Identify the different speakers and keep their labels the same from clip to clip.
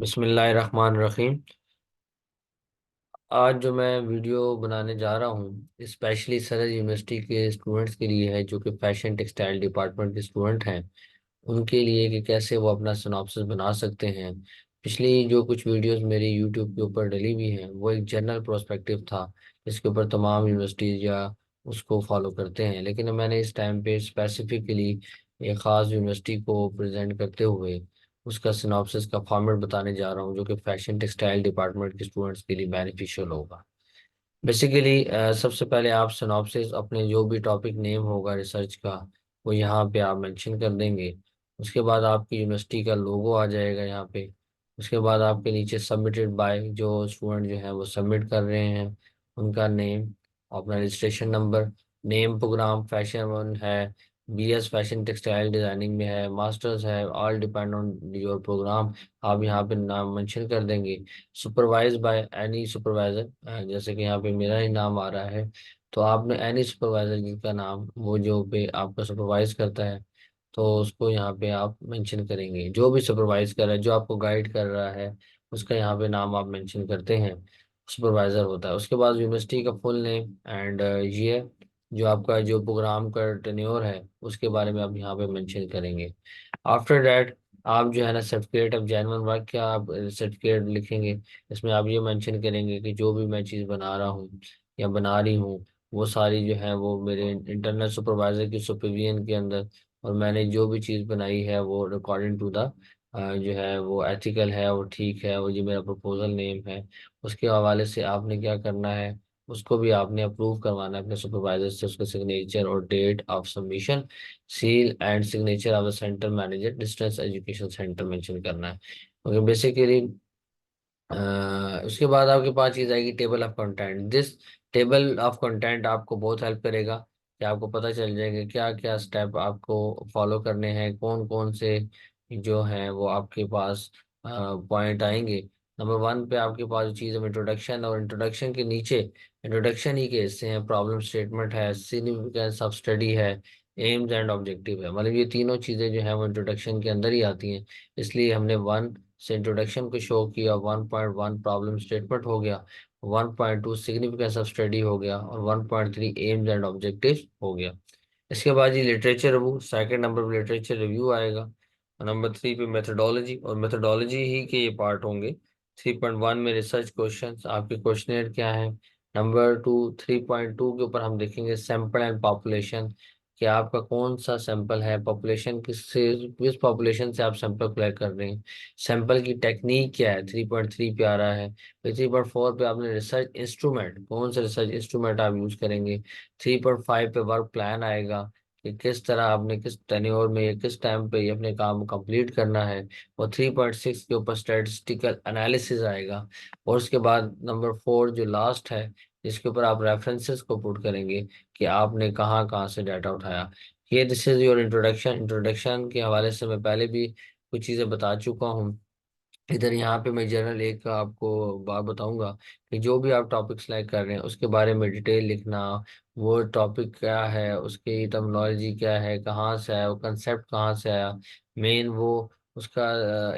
Speaker 1: बिस्मिल्लाहिर्रहमानिर्रहीम। आज जो मैं वीडियो बनाने जा रहा हूँ स्पेशली सरल यूनिवर्सिटी के स्टूडेंट्स के लिए है, जो कि फैशन टेक्सटाइल डिपार्टमेंट के स्टूडेंट हैं। उनके लिए कि कैसे वो अपना सिनॉप्सिस बना सकते हैं। पिछली जो कुछ वीडियोस मेरी यूट्यूब के ऊपर डली हुई हैं वो एक जनरल प्रोस्पेक्टिव था, जिसके ऊपर तमाम यूनिवर्सिटीज़ या उसको फॉलो करते हैं, लेकिन मैंने इस टाइम पे स्पेसिफिकली एक ख़ास यूनिवर्सिटी को प्रेजेंट करते हुए उसका सिनॉप्सिस का फॉर्मेट बताने जा रहा हूँ, जो कि फैशन टेक्सटाइल डिपार्टमेंट के स्टूडेंट्स के लिए बेनिफिशियल होगा। बेसिकली सबसे पहले आप सिनॉप्सिस अपने जो भी टॉपिक नेम होगा रिसर्च का वो यहाँ पे आप मेंशन कर देंगे। उसके बाद आपकी यूनिवर्सिटी का लोगो आ जाएगा यहाँ पे। उसके बाद आपके नीचे सबमिटेड बाय जो स्टूडेंट जो है वो सबमिट कर रहे हैं उनका नेम, अपना registration number, name program fashion one है, बीएस फैशन टेक्सटाइल डिजाइनिंग में है, मास्टर्स है, all depend on your program. आप यहाँ पे नाम मेंशन कर देंगे। सुपरवाइज बाय एनी सुपरवाइजर, जैसे कि यहाँ पे मेरा ही नाम आ रहा है, तो आपने एनी सुपरवाइजर जिसका नाम वो जो पे आपका सुपरवाइज करता है तो उसको यहाँ पे आप मेंशन करेंगे। जो भी सुपरवाइज कर रहा है, जो आपको गाइड कर रहा है, उसका यहाँ पे नाम आप मेंशन करते हैं, सुपरवाइजर होता है। उसके बाद यूनिवर्सिटी का फुल नेम एंड ये जो आपका जो प्रोग्राम का टेन्योर है उसके बारे में आप यहाँ पे मेंशन करेंगे। आफ्टर दैट आप जो है ना सर्टिफिकेट ऑफ जेन्युइन वर्क का आप सर्टिफिकेट लिखेंगे। इसमें आप ये मेंशन करेंगे कि जो भी मैं चीज़ बना रहा हूँ या बना रही हूँ वो सारी जो है वो मेरे इंटरनल सुपरवाइजर की सुपरविजन के अंदर, और मैंने जो भी चीज़ बनाई है वो अकॉर्डिंग टू द जो है वो एथिकल है, वो ठीक है, वो जो मेरा प्रपोजल नेम है उसके हवाले से आपने क्या करना है, उसको भी आपने अप्रूव करवाना है अपने सुपरवाइजर से, उसका सिग्नेचर और date of submission, seal and signature of the centre manager distance education centre mention करना है। ओके, बेसिकली उसके बाद आपके पास चीज़ आएगी table of content. This table of content आपको बहुत हेल्प करेगा कि आपको पता चल जाएगा क्या क्या स्टेप आपको फॉलो करने हैं, कौन कौन से जो हैं वो आपके पास पॉइंट आएंगे। नंबर वन पे आपके पास जो चीज़ है इंट्रोडक्शन, और इंट्रोडक्शन के नीचे इंट्रोडक्शन ही के हिस्से हैं, प्रॉब्लम स्टेटमेंट है, सिग्निफिकेंस ऑफ स्टडी है, एम्स एंड ऑब्जेक्टिव है। मतलब ये तीनों चीज़ें जो हैं वो इंट्रोडक्शन के अंदर ही आती हैं। इसलिए हमने वन से इंट्रोडक्शन को शो किया, 1.1 प्रॉब्लम स्टेटमेंट हो गया, 1.2 सिग्निफिकेंस ऑफ स्टडी हो गया, और 1.3 एम्स एंड ऑब्जेक्टिव हो गया। इसके बाद ये लिटरेचर रिव्यू, सेकंड नंबर पे लिटरेचर रिव्यू आएगा। नंबर थ्री पे मेथोडोलॉजी, और मेथोडोलॉजी ही के ये पार्ट होंगे। 3.1 में रिसर्च क्वेश्चंस, आपके क्वेश्चनेयर क्या है। नंबर टू 3.2 के ऊपर हम देखेंगे सैंपल एंड पॉपुलेशन, कि आपका कौन सा सैंपल है, पॉपुलेशन किस पॉपुलेशन से आप सैंपल कलेक्ट कर रहे हैं, सैंपल की टेक्निक क्या है, 3.3 पे आ रहा है। फिर 3.4 पे आपने रिसर्च इंस्ट्रूमेंट, कौन सा रिसर्च इंस्ट्रूमेंट आप यूज करेंगे। 3.5 पे वर्क प्लान आएगा, कि किस तरह आपने किस टेन्योर में या किस टाइम पे ये अपने काम को कंप्लीट करना है। और 3.6 के ऊपर स्टैटिस्टिकल एनालिसिस आएगा। और उसके बाद नंबर फोर जो लास्ट है, जिसके ऊपर आप रेफरेंसेस को पुट करेंगे कि आपने कहाँ कहाँ से डाटा उठाया। ये this is your introduction. Introduction के हवाले से मैं पहले भी कुछ चीज़ें बता चुका हूँ। इधर यहाँ पे मैं जनरल एक आपको बात बताऊंगा कि जो भी आप टॉपिक सिलेक्ट कर रहे हैं उसके बारे में डिटेल लिखना, वो टॉपिक क्या है, उसकी टर्मिनोलॉजी क्या है, कहाँ से आया, वो कंसेप्ट कहाँ से आया, मेन वो उसका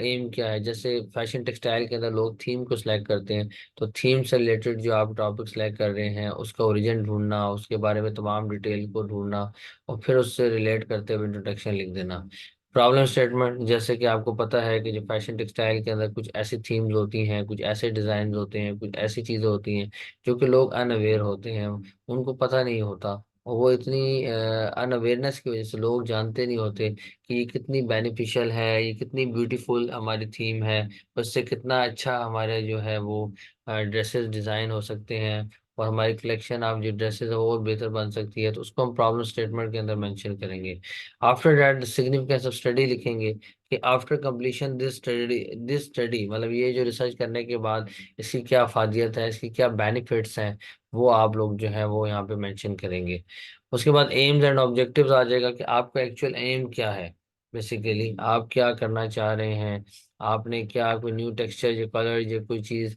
Speaker 1: एम क्या है। जैसे फैशन टेक्सटाइल के अंदर लोग थीम को सिलेक्ट करते हैं, तो थीम से रिलेटेड जो आप टॉपिक सिलेक्ट कर रहे हैं उसका ओरिजिन ढूंढना, उसके बारे में तमाम डिटेल को ढूंढना, और फिर उससे रिलेट करते हुए इंट्रोडक्शन लिख देना। प्रॉब्लम स्टेटमेंट, जैसे कि आपको पता है कि जो फैशन टेक्सटाइल के अंदर कुछ ऐसी थीम्स होती हैं, कुछ ऐसे डिजाइन होते हैं, कुछ ऐसी चीजें होती हैं जो कि लोग अनअवेयर होते हैं, उनको पता नहीं होता। और वो इतनी अनअवेयरनेस की वजह से लोग जानते नहीं होते कि ये कितनी बेनिफिशियल है, ये कितनी ब्यूटीफुल हमारी थीम है, उससे कितना अच्छा हमारे जो है वो ड्रेसेस डिजाइन हो सकते हैं, और हमारी कलेक्शन ऑफ जो ड्रेसेस है वो और बेहतर बन सकती है। तो उसको हम प्रॉब्लम स्टेटमेंट के अंदर मेंशन करेंगे। After that significance of study लिखेंगे, कि आफ्टर कंप्लीशन दिस स्टडी मतलब ये जो रिसर्च करने के बाद इसकी क्या फायदियत है, इसकी क्या बेनिफिट्स हैं, वो आप लोग जो है वो यहाँ पे मेंशन करेंगे। उसके बाद एम्स एंड ऑब्जेक्टिव्स आ जाएगा, कि आपका एक्चुअल एम क्या है, बेसिकली आप क्या करना चाह रहे हैं, आपने क्या कोई न्यू टेक्सचर या कलर या कोई चीज़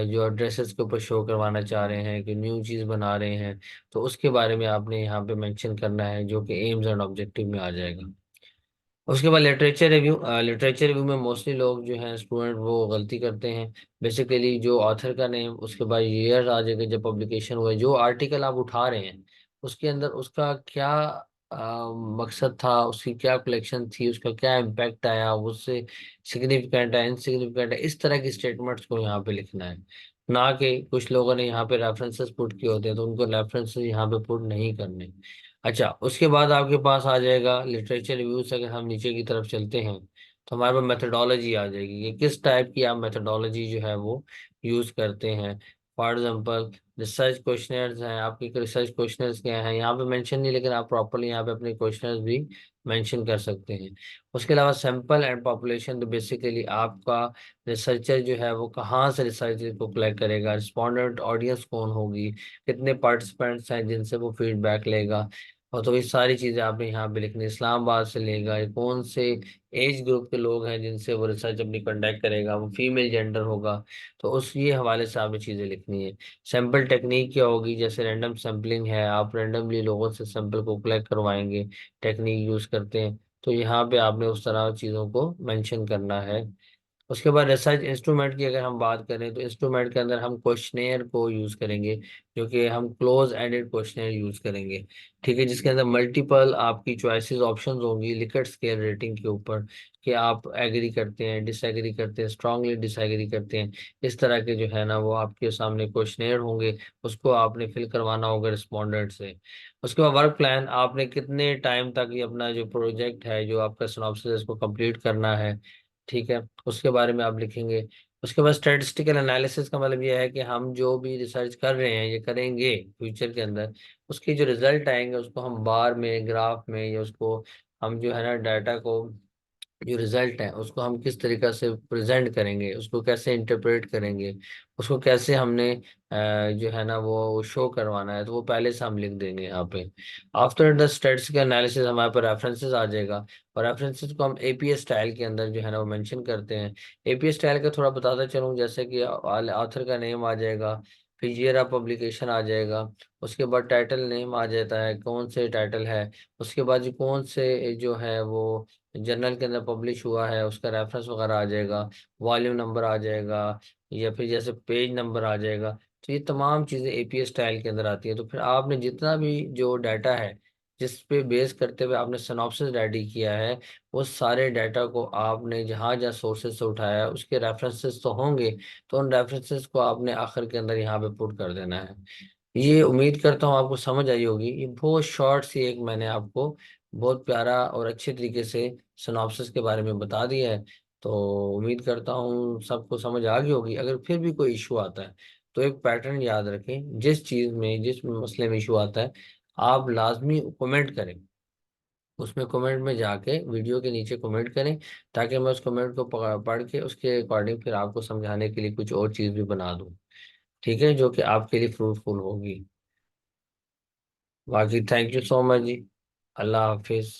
Speaker 1: जो ड्रेसेस के ऊपर शो करवाना चाह रहे हैं, कि न्यू चीज़ बना रहे हैं, तो उसके बारे में आपने यहाँ पे मेंशन करना है, जो कि एम्स एंड ऑब्जेक्टिव में आ जाएगा। उसके बाद लिटरेचर रिव्यू में मोस्टली लोग जो हैं स्टूडेंट वो गलती करते हैं। बेसिकली जो ऑथर का नेम, उसके बाद ईयर आ जाएगा जब पब्लिकेशन हुआ है, जो आर्टिकल आप उठा रहे हैं उसके अंदर उसका क्या मकसद था, उसकी क्या कलेक्शन थी, उसका क्या इम्पैक्ट आया, उससे सिग्निफिकेंट है इनसिग्निफिकेंट है, इस तरह की स्टेटमेंट्स को यहाँ पे लिखना है। ना कि कुछ लोगों ने यहाँ पे रेफरेंसेस पुट किए होते हैं तो उनको रेफरेंसेस यहाँ पे पुट नहीं करने। अच्छा, उसके बाद आपके पास आ जाएगा लिटरेचर रिव्यूज। अगर हम नीचे की तरफ चलते हैं तो हमारे पास मेथोडोलॉजी आ जाएगी कि किस टाइप की आप मेथोडोलॉजी जो है वो यूज करते हैं। फॉर एग्जांपल रिसर्च क्वेश्चनर्स हैं, आपके रिसर्च क्वेश्चनर्स क्या हैं यहाँ पे मेंशन नहीं, लेकिन आप प्रॉपरली यहाँ पे अपने क्वेश्चनर्स भी मेंशन कर सकते हैं। उसके अलावा सैंपल एंड पॉपुलेशन, तो बेसिकली आपका रिसर्चर जो है वो कहाँ से रिसर्च को कलेक्ट करेगा, रिस्पोंडेंट ऑडियंस कौन होगी, कितने पार्टिसिपेंट्स हैं जिनसे वो फीडबैक लेगा। और तो ये सारी चीजें आपने यहाँ पे लिखनी, इस्लामाबाद से लेगा, ये कौन से एज ग्रुप के लोग हैं जिनसे वो रिसर्च अपनी कंडक्ट करेगा, वो फीमेल जेंडर होगा। तो उस ये हवाले से आपने चीजें लिखनी है। सैंपल टेक्निक क्या होगी, जैसे रैंडम सैम्पलिंग है, आप रैंडमली लोगों से सैंपल को कलेक्ट करवाएंगे, टेक्निक यूज करते हैं, तो यहाँ पे आपने उस तरह चीजों को मेंशन करना है। उसके बाद रिसर्च इंस्ट्रूमेंट की अगर हम बात करें तो इंस्ट्रूमेंट के अंदर हम क्वेश्चनेयर को यूज करेंगे, जो कि हम क्लोज एंडेड क्वेश्चनेयर यूज करेंगे। ठीक है, जिसके अंदर मल्टीपल आपकी चॉइसेस ऑप्शंस होंगी लिकर्ट स्केल रेटिंग के ऊपर, कि आप एग्री करते हैं, डिसएग्री करते हैं, स्ट्रांगली डिसएग्री करते हैं। इस तरह के जो है ना वो आपके सामने क्वेश्चनेयर होंगे, उसको आपने फिल करवाना होगा रिस्पोंडेंट से। उसके बाद वर्क प्लान, आपने कितने टाइम तक ये अपना जो प्रोजेक्ट है, जो आपका सिनॉप्सिस है, इसको कंप्लीट करना है। ठीक है, उसके बारे में आप लिखेंगे। उसके बाद स्टैटिस्टिकल एनालिसिस का मतलब ये है कि हम जो भी रिसर्च कर रहे हैं, ये करेंगे फ्यूचर के अंदर, उसके जो रिजल्ट आएंगे उसको हम बार में, ग्राफ में, या उसको हम जो है ना डाटा को, जो रिजल्ट है उसको हम किस तरीका से प्रेजेंट करेंगे, उसको कैसे इंटरप्रेट करेंगे, उसको कैसे हमने जो है ना वो शो करवाना है, तो वो पहले से हम लिख देंगे यहाँ पे। आफ्टर द स्टैटिस्टिकल एनालिसिस हमारे पास रेफरेंसेस आ जाएगा, और रेफरेंसेस को हम एपीएस स्टाइल के अंदर जो है ना वो मेंशन करते हैं। एपीएस स्टाइल का थोड़ा बताता चलूँ, जैसे कि ऑथर का नेम आ जाएगा, फिर ईयर ऑफ पब्लिकेशन आ जाएगा, उसके बाद टाइटल नेम आ जाता है, कौन से टाइटल है, उसके बाद जो कौन से जो है वो जर्नल के अंदर पब्लिश हुआ है उसका रेफरेंस वगैरह आ जाएगा, वॉल्यूम नंबर आ जाएगा, या फिर जैसे पेज नंबर आ जाएगा। तो ये तमाम चीज़ें एपीएस स्टाइल के अंदर आती है। तो फिर आपने जितना भी जो डाटा है, जिस पे बेस करते हुए आपने सिनॉप्सिस रेडी किया है, वो सारे डाटा को आपने जहाँ जहाँ सोर्सेज से उठाया है उसके रेफरेंसेस तो होंगे, तो उन रेफरेंसेस को आपने आखिर के अंदर यहाँ पे पुट कर देना है। ये उम्मीद करता हूँ आपको समझ आई होगी। ये बहुत शॉर्ट सी एक मैंने आपको बहुत प्यारा और अच्छे तरीके से सिनॉप्सिस के बारे में बता दिया है। तो उम्मीद करता हूँ सबको समझ आ गई होगी। अगर फिर भी कोई इशू आता है तो एक पैटर्न याद रखें, जिस चीज़ में, जिस मसले में इशू आता है, आप लाजमी कमेंट करें। उसमें कमेंट में जाके वीडियो के नीचे कमेंट करें, ताकि मैं उस कमेंट को पढ़ के उसके अकॉर्डिंग फिर आपको समझाने के लिए कुछ और चीज़ भी बना दूँ। ठीक है, जो कि आपके लिए फ्रूटफुल होगी। बाकी थैंक यू सो मच जी। अल्लाह हाफिज।